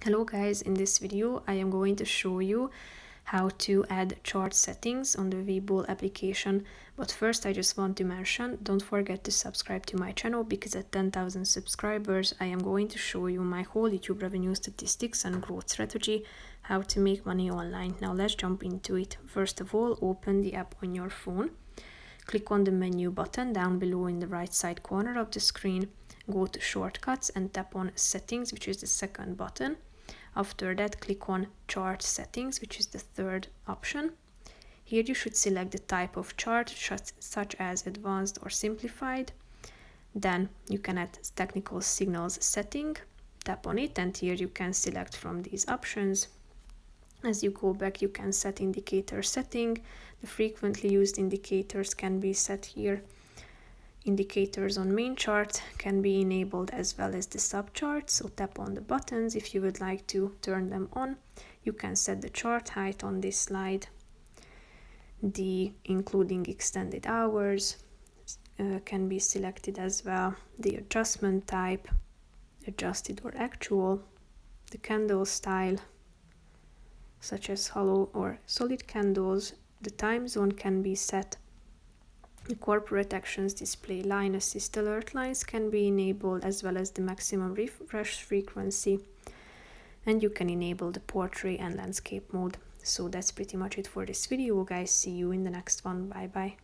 Hello guys, in this video I am going to show you how to add chart settings on the Webull application. But first I just want to mention, don't forget to subscribe to my channel, because at 10,000 subscribers I am going to show you my whole YouTube revenue statistics and growth strategy, how to make money online. Now let's jump into it. First of all, open the app on your phone. Click on the menu button down below in the right side corner of the screen. Go to shortcuts and tap on settings, which is the second button. After that, click on chart settings, which is the third option. Here you should select the type of chart, such as advanced or simplified. Then you can add technical signals setting. Tap on it, and here you can select from these options. As you go back, you can set indicator setting. The frequently used indicators can be set here. Indicators on main chart can be enabled, as well as the subcharts, so tap on the buttons if you would like to turn them on. You can set the chart height on this slide. The including extended hours can be selected as well. The adjustment type, adjusted or actual. The candle style, such as hollow or solid candles. The time zone can be set. The corporate actions display line assist alert lines can be enabled, as well as the maximum refresh frequency. And you can enable the portrait and landscape mode. So that's pretty much it for this video, guys. See you in the next one. Bye bye.